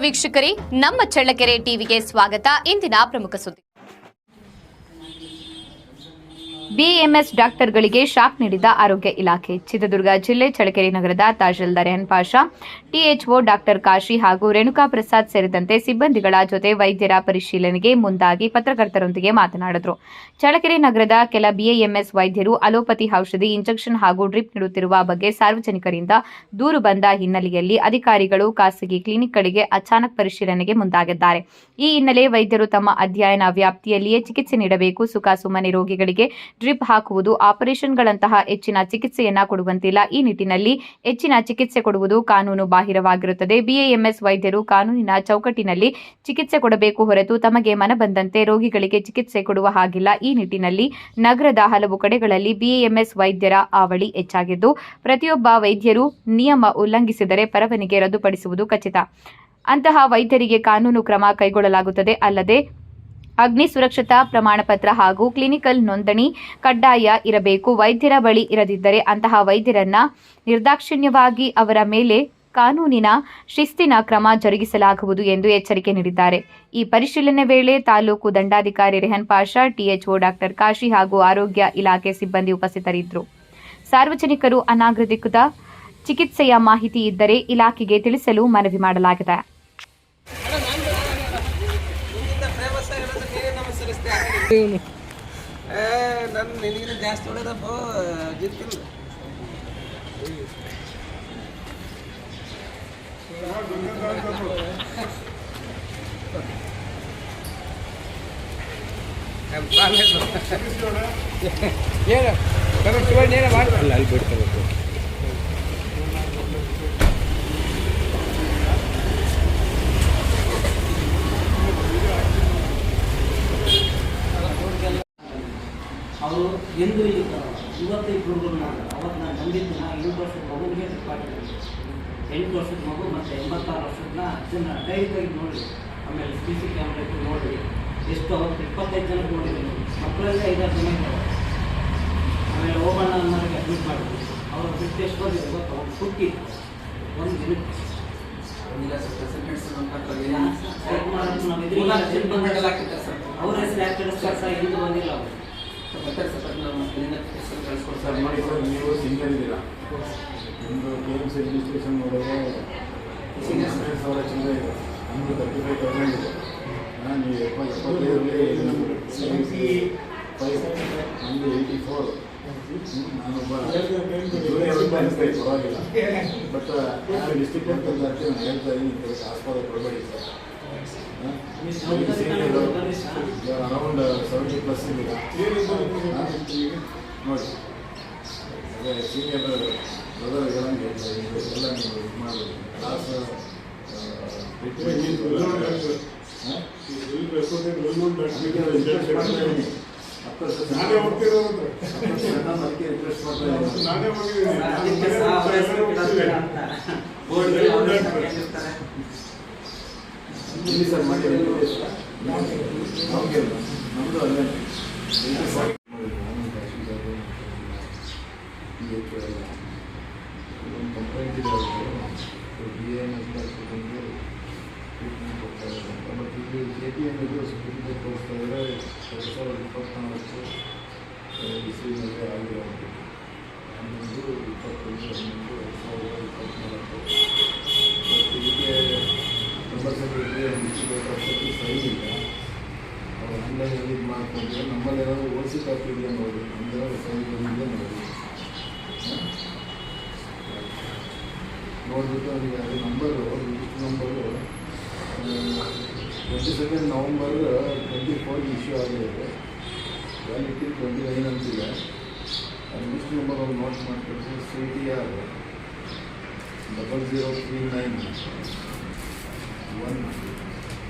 ವೀಕ್ಷಕರೇ, ನಮ್ಮ ಚಳ್ಳಕೆರೆ ಟಿವಿಗೆ ಸ್ವಾಗತ. ಇಂದಿನ ಪ್ರಮುಖ ಸುದ್ದಿ. ಬಿಎಂಎಸ್ ಡಾಕ್ಟರ್ಗಳಿಗೆ ಶಾಕ್ ನೀಡಿದ ಆರೋಗ್ಯ ಇಲಾಖೆ. ಚಿತ್ರದುರ್ಗ ಜಿಲ್ಲೆ ಚಳ್ಳಕೆರೆ ನಗರದ ತಹಶೀಲ್ದಾರ್ ರೆಹನ್ ಪಾಷಾ, ಟಿಎಚ್ಒ ಡಾಕ್ಟರ್ ಕಾಶಿ ಹಾಗೂ ರೇಣುಕಾ ಪ್ರಸಾದ್ ಸೇರಿದಂತೆ ಸಿಬ್ಬಂದಿಗಳ ಜೊತೆ ವೈದ್ಯರ ಪರಿಶೀಲನೆಗೆ ಮುಂದಾಗಿ ಪತ್ರಕರ್ತರೊಂದಿಗೆ ಮಾತನಾಡಿದರು. ಚಳ್ಳಕೆರೆ ನಗರದ ಕೆಲ ಬಿಎಂಎಸ್ ವೈದ್ಯರು ಅಲೋಪತಿ ಔಷಧಿ, ಇಂಜೆಕ್ಷನ್ ಹಾಗೂ ಡ್ರಿಪ್ ನೀಡುತ್ತಿರುವ ಬಗ್ಗೆ ಸಾರ್ವಜನಿಕರಿಂದ ದೂರು ಬಂದ ಹಿನ್ನೆಲೆಯಲ್ಲಿ ಅಧಿಕಾರಿಗಳು ಖಾಸಗಿ ಕ್ಲಿನಿಕ್ಗಳಿಗೆ ಅಚಾನಕ್ ಪರಿಶೀಲನೆಗೆ ಮುಂದಾಗಿದ್ದಾರೆ. ಈ ಹಿನ್ನೆಲೆ ವೈದ್ಯರು ತಮ್ಮ ಅಧ್ಯಯನ ವ್ಯಾಪ್ತಿಯಲ್ಲಿಯೇ ಚಿಕಿತ್ಸೆ ನೀಡಬೇಕು. ಸುಖಾಸುಮ್ಮನೆ ರೋಗಿಗಳಿಗೆ ಡ್ರಿಪ್ ಹಾಕುವುದು, ಆಪರೇಷನ್ಗಳಂತಹ ಹೆಚ್ಚಿನ ಚಿಕಿತ್ಸೆಯನ್ನ ಕೊಡುವಂತಿಲ್ಲ. ಈ ನಿಟ್ಟಿನಲ್ಲಿ ಹೆಚ್ಚಿನ ಚಿಕಿತ್ಸೆ ಕೊಡುವುದು ಕಾನೂನು ಬಾಹಿರವಾಗಿರುತ್ತದೆ. ಬಿಎಂಎಸ್ ವೈದ್ಯರು ಕಾನೂನಿನ ಚೌಕಟ್ಟಿನಲ್ಲಿ ಚಿಕಿತ್ಸೆ ಕೊಡಬೇಕು ಹೊರತು ತಮಗೆ ಮನಬಂದಂತೆ ರೋಗಿಗಳಿಗೆ ಚಿಕಿತ್ಸೆ ಕೊಡುವ ಹಾಗಿಲ್ಲ. ಈ ನಿಟ್ಟಿನಲ್ಲಿ ನಗರದ ಹಲವು ಕಡೆಗಳಲ್ಲಿ ಬಿಎಂಎಸ್ ವೈದ್ಯರ ಹಾವಳಿ ಹೆಚ್ಚಾಗಿದ್ದು, ಪ್ರತಿಯೊಬ್ಬ ವೈದ್ಯರು ನಿಯಮ ಉಲ್ಲಂಘಿಸಿದರೆ ಪರವಾನಗಿ ರದ್ದುಪಡಿಸುವುದು ಖಚಿತ. ಅಂತಹ ವೈದ್ಯರಿಗೆ ಕಾನೂನು ಕ್ರಮ ಕೈಗೊಳ್ಳಲಾಗುತ್ತದೆ. ಅಲ್ಲದೆ ಅಗ್ನಿ ಸುರಕ್ಷತಾ ಪ್ರಮಾಣ ಪತ್ರ ಹಾಗೂ ಕ್ಲಿನಿಕಲ್ ನೋಂದಣಿ ಕಡ್ಡಾಯ ಇರಬೇಕು. ವೈದ್ಯರ ಬಳಿ ಇರದಿದ್ದರೆ ಅಂತಹ ವೈದ್ಯರನ್ನ ನಿರ್ದಾಕ್ಷಿಣ್ಯವಾಗಿ ಅವರ ಮೇಲೆ ಕಾನೂನಿನ ಶಿಸ್ತಿನ ಕ್ರಮ ಜರುಗಿಸಲಾಗುವುದು ಎಂದು ಎಚ್ಚರಿಕೆ ನೀಡಿದ್ದಾರೆ. ಈ ಪರಿಶೀಲನೆ ವೇಳೆ ತಾಲೂಕು ದಂಡಾಧಿಕಾರಿ ರೆಹನ್ ಪಾಷಾ, ಟಿಎಚ್ಒ ಡಾಕ್ಟರ್ ಕಾಶಿ ಹಾಗೂ ಆರೋಗ್ಯ ಇಲಾಖೆ ಸಿಬ್ಬಂದಿ ಉಪಸ್ಥಿತರಿದ್ದರು. ಸಾರ್ವಜನಿಕರು ಅನಾಗರಿಕ ಚಿಕಿತ್ಸೆಯ ಮಾಹಿತಿ ಇದ್ದರೆ ಇಲಾಖೆಗೆ ತಿಳಿಸಲು ಮನವಿ ಮಾಡಲಾಗಿದೆ. ಜಾಸ್ತಿ ಹೊಡೆದಪ್ಪ ಜಿತ್ತಿಲ್ಲ. ಅಲ್ಲಿ ಬಿಡ್ಕೋಬೇಕು. ಅವರು ಎಂದು ಇಲ್ಲಿ ಇವತ್ತು ಹುಡುಗರು ಮಾಡ್ತಾರೆ. ಅವತ್ತು ನಾನು ಬಂದಿದ್ದು 8 ವರ್ಷದ ಮಗುವಿಗೆ ಮಾಡಿದ್ದೀನಿ. 8 ವರ್ಷದ ಮಗು ಮತ್ತು 86 ವರ್ಷದ ಅಜ್ಜನ ಡೈರೆಕ್ಟಾಗಿ ನೋಡಿ, ಆಮೇಲೆ CC ಕ್ಯಾಮ್ರಾ ಇಟ್ಟು ನೋಡಿ ಎಷ್ಟು ಅವತ್ತು 25 ಜನಕ್ಕೆ ನೋಡಿದ್ದೀನಿ. ಮಕ್ಕಳೆಲ್ಲ 5-6 ಜನ ಇದ್ದಾರೆ. ಆಮೇಲೆ ಹೋಗೋಣ ಅನ್ನೋರಿಗೆ ಅಡ್ಮಿಟ್ ಮಾಡಿದ್ವಿ. ಅವರ ಬಿಟ್ಟು ಎಷ್ಟು ಬಂದಿದೆ ಇವತ್ತು ಅವ್ರು ಹುಟ್ಟಿ ಒಂದು ದಿನಕ್ಕೆ ಅವ್ರ ಹೆಸರು ಯಾಕೆ ಎಂದು ಬಂದಿಲ್ಲ. ಅವರು ನೀವು ಸಿಂಗಲ್ ಇದ್ದೀರಾ, ನಿಮ್ಮದು KMC ರಿಜಿಸ್ಟ್ರೇಷನ್ ನೋಡಿದ್ರೆ 10,000 ಚಿಲ್ಲರೆ ಇದೆ, ನಮ್ಮದು 35,000 ಇದೆ. ನೀವು 75 ನಮ್ಮದು 84. ನಾನೊಬ್ಬ ಪರವಾಗಿಲ್ಲ. ಬಟ್ ನಾನು ಡಿಸ್ಟ್ರಿಕ್ಟ್ ಅಂತ ನಾನು ಹೇಳ್ತಾ ಇದ್ದೀನಿ, ಆಸ್ಪದ ಕೊಡಬೇಡಿ ಸರ್. ಅರೌಂಡ್ 70+ ಇದೆ ನೋಡಿ. ಅದೇ ಸೀನಿಯರ್ ಬ್ರದರ್ ಎಲ್ಲ ನೀವು ಇದು ಮಾಡಬೇಕು. ಕ್ಲಾಸ್ ನಾನೇ ಹೋಗ್ತಿರೋದು, ಅದಕ್ಕೆ ರಿಕ್ವೆಸ್ಟ್ ಮಾಡ್ತಾ ಇದ್ದೀನಿ ಸರ್. ಮಾಡಿ ನಮ್ಮದು ಅಲ್ಲೇ ಒಂದು ಕಂಪ್ಲೇಂಟ್ ಇದೆ. BMS ಡಾಕ್ಟರ್ಗೆ ಟ್ರೀಟ್ಮೆಂಟ್ ಕೊಡ್ತಾ ಇದ್ದಾರೆ. ಬಟ್ ಇಲ್ಲಿ KPMಗೆ ಸುಪ್ರೀಂ ತೋರಿಸ್ತಾ ಇದ್ದಾರೆ 2024 ಡಿಸೀಸ್ನಲ್ಲಿ ಆಗಿರೋದು. 11 25 2024 ಇದಕ್ಕೆ ನಂಬರ್ ಸೆಕ್ರೆಟರಿ ಡಿಸ್ಟ್ರಿಕ್ಟ್ ಸೈನ್ ಇಲ್ಲ. ಅವ್ರು ಆನ್ಲೈನಲ್ಲಿ ಇದು ಮಾಡ್ಕೊಂಡ್ರೆ ನಮ್ಮಲ್ಲಿ ಏನಾದರೂ OC ಕಾಪಿ ಇದೆಯಾ ನೋಡಿ, ನಮ್ಮದು ಸೈನ್ ಬಂದಿದೆ ನೋಡಿ. ನೋಡಿಬಿಟ್ಟು ನೀವು ಅದು number register number 22 November 24 issue ಆಗಿದೆ. ವ್ಯಾಲಿಡಿಟಿ 29 ಅಂತಿದೆ. ರಿಜಿಸ್ಟರ್ ನಂಬರ್ ಅವ್ರು ನೋಟ್ ಮಾಡ್ಕೊಡ್ತೀವಿ. CTR 0039 1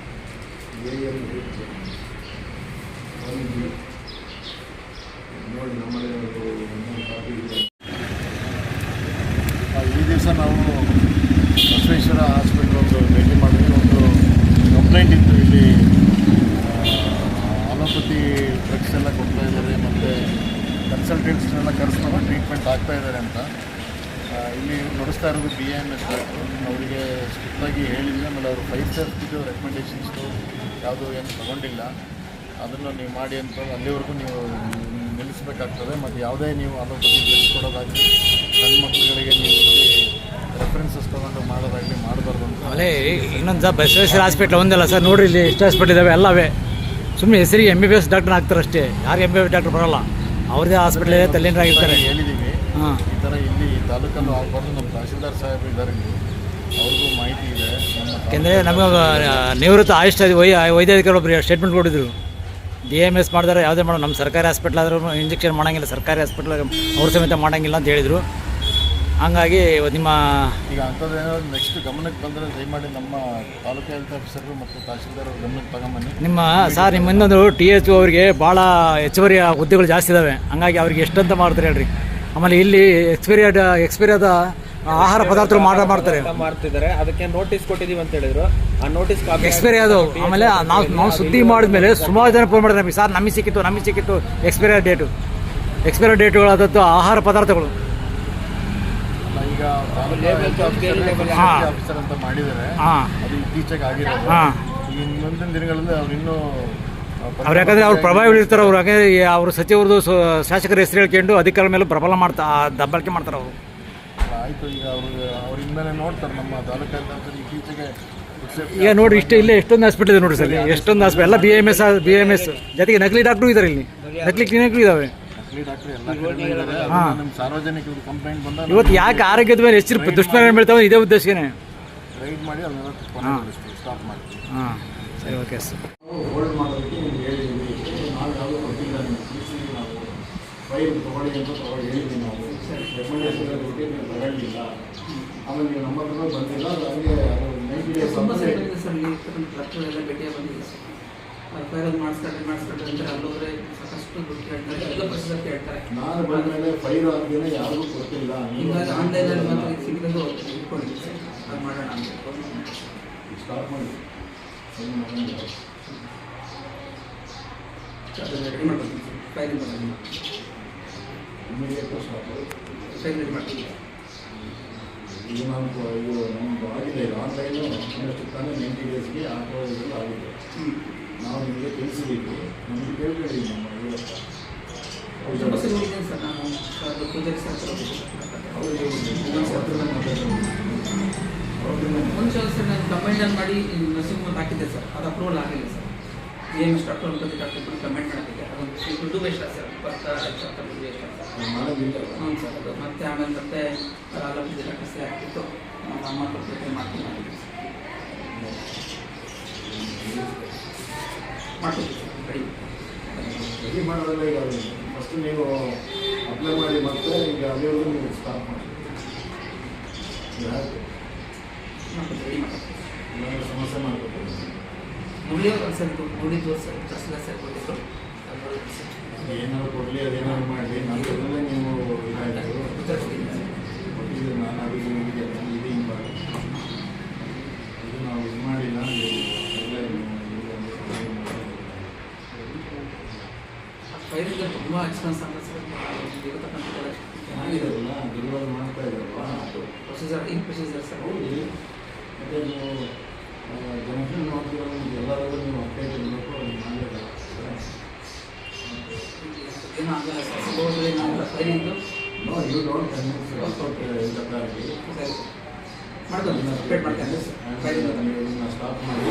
AL 1 ನೋಡಿ. ನಮ್ಮಲ್ಲಿ ಒಂದು ಕಾಪಿ ಇದೆ. ಈ ದಿವಸ ನಾವು ಬಸವೇಶ್ವರ ಹಾಸ್ಪಿಟ್ಲ್ ಒಂದು ಭೇಟಿ ಮಾಡಿದ್ವಿ. ಒಂದು ಕಂಪ್ಲೇಂಟ್ ಇತ್ತು, ಇಲ್ಲಿ ಅಲೋಪತಿ ಡ್ರಗ್ಸ್ ಎಲ್ಲ ಕೊಡ್ತಾ ಇದ್ದಾರೆ ಮತ್ತು ಕನ್ಸಲ್ಟೆಂಟ್ಸ್ನೆಲ್ಲ ಕರೆಸ್ಕೊಂಡು ಟ್ರೀಟ್ಮೆಂಟ್ ಆಗ್ತಾಯಿದ್ದಾರೆ ಅಂತ. ಇಲ್ಲಿ ನಡೆಸ್ತಾ ಇರೋದು BAMS ಡಾಕ್ಟ್ರು. ಅವರಿಗೆ ಸ್ಟ್ರಿಕ್ಟಾಗಿ ಹೇಳಿದ್ದೀನಿ. ಆಮೇಲೆ ಅವರು 5 ಸ್ಟೆಪ್ಸ್ದು ರೆಕಮೆಂಡೇಷನ್ಸ್ದು ಯಾವುದೂ ಏನು ತೊಗೊಂಡಿಲ್ಲ. ಅದನ್ನು ನೀವು ಮಾಡಿ ಅಂತ ಅಲ್ಲಿವರೆಗೂ ನೀವು ನಿಲ್ಲಿಸಬೇಕಾಗ್ತದೆ. ಮತ್ತು ಯಾವುದೇ ನೀವು ಅಲೋಪತಿ ಬೆಳೆಸ್ಕೊಡೋದಾಗಲಿ ಸಣ್ಣ ಮಕ್ಕಳುಗಳಿಗೆ ನೀವು ಇಲ್ಲಿ ರೆಫರೆನ್ಸಸ್ ತೊಗೊಂಡು ಮಾಡೋದಾಗಲಿ ಮಾಡಬಾರ್ದು ಅಂತ. ಆಮೇಲೆ ಇನ್ನೊಂದು ಬಸವೇಶ್ವರ ಹಾಸ್ಪಿಟ್ಲ್ ಒಂದಲ್ಲ ಸರ್, ನೋಡಿರಿ ಇಲ್ಲಿ ಎಷ್ಟು ಹಾಸ್ಪಿಟ್ಲ್ ಇದ್ದಾವೆ ಎಲ್ಲವೇ. ಸುಮ್ಮನೆ ಹೆಸರಿಗೆ MBBS ಡಾಕ್ಟರ್ ಹಾಕ್ತಾರೆ ಅಷ್ಟೇ, ಯಾರು MBBS ಡಾಕ್ಟರ್ ಬರೋಲ್ಲ. ಅವ್ರದ್ದೇ ಹಾಸ್ಪಿಟ್ಲ್ ತಲೆನರಾಗಿರ್ತಾರೆ. ಹೇಳಿದ್ದೀವಿ ಹಾಂ, ಈ ಥರ ಇಲ್ಲಿ ತಾಲೂಕಲ್ಲೂ ಆಗಬಾರ್ದು. ನಮ್ಮ ತಹಶೀಲ್ದಾರ್ ಸಾಹೇಬರು ಇದ್ದಾರೆ, ಅವ್ರಿಗೂ ಮಾಹಿತಿ ಇದೆ. ಯಾಕೆಂದರೆ ನಮಗೆ ನಿವೃತ್ತ ಆಯುಷ್ ವೈದ್ಯಾಧಿಕಾರಿ ಒಬ್ಬರು ಸ್ಟೇಟ್ಮೆಂಟ್ ಕೊಟ್ಟಿದ್ರು, BAMS ಮಾಡಿದ್ರೆ ಯಾವುದೇ ಮಾಡೋ ನಮ್ಮ ಸರ್ಕಾರಿ ಹಾಸ್ಪಿಟ್ಲ್ ಆದ್ರೂ ಇಂಜೆಕ್ಷನ್ ಮಾಡೋಂಗಿಲ್ಲ, ಸರ್ಕಾರಿ ಹಾಸ್ಪಿಟ್ಲ್ ಅವ್ರ ಸಮೇತ ಮಾಡೋಂಗಿಲ್ಲ ಅಂತ ಹೇಳಿದರು. ಹಂಗಾಗಿ ನಿಮ್ಮ ಈಗ ಅಂಥದ್ದೇನಾದ್ರು ನೆಕ್ಸ್ಟ್ ಗಮನಕ್ಕೆ ಬಂದರೆ ದಯಮಾಡಿ ನಮ್ಮ ತಾಲೂಕು ಹೆಲ್ತ್ ಆಫೀಸರು ಮತ್ತು ತಹಶೀಲ್ದಾರ್ ಅವ್ರ ಗಮನಕ್ಕೆ ತಗೊಂಬನ್ನಿ. ನಿಮ್ಮ ಇನ್ನೊಂದು THO ಅವರಿಗೆ ಭಾಳ ಹೆಚ್ಚುವರಿ ಹುದ್ದೆಗಳು ಜಾಸ್ತಿ ಇದ್ದಾವೆ. ಹಂಗಾಗಿ ಅವ್ರಿಗೆ ಎಷ್ಟಂತ ಮಾಡ್ತಾರೆ ಹೇಳ್ರಿ. ಆಮೇಲೆ ಇಲ್ಲಿ ಎಕ್ಸ್ಪೈರಿ ಆದ ಆಹಾರ ಪದಾರ್ಥಗಳು ಮಾಡ್ತಿದ್ದಾರೆ. ಅದಕ್ಕೆ ನೋಟಿಸ್ ಕೊಟ್ಟಿದ್ದೀವಿ ಅಂತ ಹೇಳಿದ್ರು. ಆ ನೋಟಿಸ್ ಎಕ್ಸ್ಪೈರಿ ಅದು. ಆಮೇಲೆ ನಾವು ಸುದ್ದಿ ಮಾಡಿದ್ಮೇಲೆ ಸುಮಾರು ಜನ ಫೋನ್ ಮಾಡಿದ್ರೆ, ಸರ್ ನಮಗೆ ಸಿಕ್ಕಿತ್ತು ಎಕ್ಸ್ಪೈರಿ ಡೇಟುಗಳಾದದ್ದು ಆಹಾರ ಪದಾರ್ಥಗಳು. ಈಗ ಆಫೀಸರ್ ಅಂತ ಮಾಡಿದ್ದಾರೆ, ಅದು ಇತ್ತೀಚೆಗೆ ಆಗಿರೋದು. ಈ ಮುಂದಿನ ದಿನಗಳಲ್ಲಿ ಅವ್ರು ಇನ್ನೂ ಅವ್ರು ಯಾಕಂದರೆ ಅವ್ರು ಪ್ರಭಾವಿಗಳಿರ್ತಾರೆ. ಅವ್ರು ಯಾಕಂದರೆ ಅವರು ಸಚಿವರದು ಶಾಸಕರ ಹೆಸರು ಹೇಳ್ಕೊಂಡು ಅಧಿಕಾರದ ಮೇಲೆ ಪ್ರಬಲ ದಬ್ಬಾಳಿಕೆ ಮಾಡ್ತಾರೆ ಅವರು. ಆಯಿತು, ಈಗ ಅವರಿಂದಲೇ ನೋಡ್ತಾರೆ ನಮ್ಮ ತಾಲೂಕು ಹೆಲ್ತ್ ಆಫೀಸರ್ ಇತ್ತೀಚೆಗೆ. ಈಗ ನೋಡಿರಿ, ಇಲ್ಲೇ ಎಷ್ಟೊಂದು ಹಾಸ್ಪಿಟಲ್ ಇದೆ ನೋಡಿರಿ ಸರ್, ಎಷ್ಟೊಂದು ಹಾಸ್ಪಿಟಲ್ ಎಲ್ಲ BAMS ಜೊತೆಗೆ ನಕಲಿ ಡಾಕ್ಟ್ರು ಇದ್ದಾರೆ, ಇಲ್ಲಿ ನಕಲಿ ಕ್ಲಿನಿಕ್ಗಳು ಇದ್ದಾವೆ. ಸಾರ್ವಜನಿಕರು ಕಂಪ್ಲೇಂಟ್ ಬಂದಾಗ ಇವತ್ತು ಯಾಕೆ ಆರೋಗ್ಯದ ಮೇಲೆ ಹೆಚ್ಚು ದುಷ್ಪರಿಣಾಮ ಬೀಳ್ತಾವೆ, ಇದೇ ಉದ್ದೇಶನೇ. ರೈಡ್ ಮಾಡಿ ಅದನ್ನೆಲ್ಲ ಸ್ಟಾಪ್ ಮಾಡ್ತೀವಿ. ಹಾಂ, ಸರಿ, ಓಕೆ ಸರ್. ಹೋಲ್ಡ್ ಮಾಡೋದಕ್ಕೆ ನಿಮ್ಗೆ ಹೇಳಿದ್ದೀವಿ. ನಾವು ಯಾವುದೂ ಕೊಟ್ಟಿಲ್ಲ, ನಾವು ಫೈಲ್ ತೊಗೊಳ್ಳಿ ಅಂತ ಹೇಳಿದ್ದೀವಿ. ನಾವು ರೆಕಮೆಂಡೇಷನ್ ಬಗ್ಗೆ ನೀವು ತಗೊಂಡಿಲ್ಲ. ಆಮೇಲೆ ನೀವು ನಮ್ಮ ಹತ್ರ ಬಂದಿಲ್ಲ. ಅದು ಹಂಗೆ 90 days ತುಂಬ ಸರ್ ಡಾಕ್ಟರ್ ಭೇಟಿಯಾಗಿ ಬಂದಿಲ್ಲ ಸರ್. ಫೈಲ್ ಮಾಡಿಸ್ಕೊಳ್ರಿ ಅಂತಾರೆ. ಅಲ್ಲೋದ್ರೆ ಸಾಕಷ್ಟು ದುಡ್ಡು ಕೇಳ್ತಾರೆ, ಎಲ್ಲ ಪ್ರೊಸೀಜರ್ ಕೇಳ್ತಾರೆ. ನಾನು ಬಂದಮೇಲೆ ಫೈಲ್ ಆಗಿನ ಯಾರಿಗೂ ಕೊಟ್ಟಿಲ್ಲ. ಹೀಗಾಗಿ ಆನ್ಲೈನಲ್ಲಿ ಮಾತ್ರ ಸಿಕ್ಕಿದ್ದು ಇಟ್ಕೊಂಡಿದ್ದೆ ಸರ್. ಅದು ಮಾಡೋಣ ಅಂತ ಸ್ಟಾರ್ಟ್ ಮಾಡಿ ರೆಡಿ ಮಾಡ್ಕೊತೀನಿ sir. File immediate start file ready ಮಾಡ್ತೀನಿ. ಇದು ನಮ್ಮದು ಆಗಿದೆ. ಈಗ ಆನ್ಲೈನು ಇನ್ನಷ್ಟು ತಾನೇ 90 ಡೇಸ್ಗೆ ಆಟೋದಲ್ಲಿ ಆಗಿದೆ. ನಾವು ನಿಮಗೆ ತಿಳಿಸಿದ್ದೀವಿ, ನಮಗೆ ಕೇಳ್ಬೇಡಿ. ನಮ್ಮ ಬಸ್ಸಲ್ಲಿ ಹೋಗಿದ್ದೀನಿ ಸರ್ ನಾನು. ಅದು ಪೂಜಾರಿ ಸರ್ ಮುಂಚೆ ಸರ್ ನಾನು ಕಂಬೈಂಡ್ ಮಾಡಿ ನರ್ಸಿಂಗ್ ಹೋಮ್ ಹಾಕಿದ್ದೆ ಸರ್. ಅದು ಅಪ್ರೂವಲ್ ಆಗಿಲ್ಲ ಸರ್. BAMS ಡಾಕ್ಟರ್ ಅನ್ಕೋತಿ ಡಾಕ್ಟರ್ ಕಂಬೈಂಡ್ ಮಾಡಿದ್ದೆ. ಅದೊಂದು ದುಡ್ಡು ವೇಸ್ಟ್ ಸರ್. 25,000 ದುಡ್ಡು ವೇಸ್ಟ್ ಸರ್. ಹ್ಞೂ ಸರ್. ಅದು ಮತ್ತೆ ಆಮೇಲೆ ಮತ್ತೆ ಅಲೋಪತಿ ಡಾಕ್ಟರ್ ಸೇ ಆಗ್ತಿತ್ತು. ನಮ್ಮ ಅಮ್ಮ ಕೊಟ್ಟು ಮಾಡ್ತೀನಿ ಮಾಡಿದ್ವಿ ಮಾಡ್ತೀವಿ ಸರ್. ರೆಡಿ ಮಾಡೋದಲ್ಲ. ಈಗ ಫಸ್ಟ್ ನೀವು ಅಪ್ಲೈ ಮಾಡಿ, ಮತ್ತೆ ಈಗ ಅಲ್ಲಿವರೆಗೂ ನೀವು ಸ್ಟಾರ್ಟ್ ಮಾಡಿ. ರೆಡಿ ಮಾಡ್ತೀವಿ. ಏನಾದರೂ ಸಮಸ್ಯೆ ಮಾಡ್ಕೊತೀವಿ. ಮುರಳಿಯವ್ರು ಸರ್ ನೋಡಿದ್ದು ಸರ್, ತಹಸೀಲ್ದಾರ್ ಸರ್ ಕೊಟ್ಟಿದ್ರು. ಏನಾದ್ರು ಕೊಡಲಿ, ಅದೇನಾದ್ರು ಮಾಡಲಿ, ನಮ್ಮದೆಲ್ಲ ನೀವು ಇದಾಯಿತು ಕೊಟ್ಟಿದ್ದು. ನಾನು ಅದಕ್ಕೆ ನಿಮಗೆ ಇದು ಹಿಂಗೆ ಮಾಡಿ ಇದು ನಾವು ಇದು ಮಾಡಿಲ್ಲ. ಫೈಲಿಂದ ತುಂಬ ಎಕ್ಸ್ಪೆನ್ಸ್ ಆಗುತ್ತೆ ಸರ್. ಇರತಕ್ಕಂಥದ್ದೆಲ್ಲ ಚೆನ್ನಾಗಿರೋಲ್ಲ, ಡೆಲಿವರಿ ಮಾಡ್ತಾ ಇದ್ದಾರಲ್ಲ, ಪ್ರೊಸೀಜರ್ ಇನ್ ಪ್ರೊಸೀಜರ್ ಸರ್. ಹೌದು. ಮತ್ತು ನೀವು ಜನರಲ್ ನೋಡ್ತೀರ, ಎಲ್ಲರಿಗೂ ನೀವು ಅಪ್ಡೇಟ್ ಇರಬೇಕು. ಅದು ಮಾಡಲೇಬೇಕು. ಏನೂ ಆಗಲ್ಲ ಸರ್. ಸಿಗೋದ್ರೆ ಏನಾಗಲ್ಲ ಫೈಲಿಂದು. ನೋ, ಯು ಡೋಂಟ್ ಕನ್ವಿನ್ಸ್ ಇಂಥದ್ದಾಗಿ ಸರಿ ಮಾಡ್ಕೊಂಡು ಅಪ್ಡೇಟ್ ಮಾಡ್ತೇನೆ ಸರ್. ಫೈಲಿಂದ ಸ್ಟಾಪ್ ಮಾಡಿ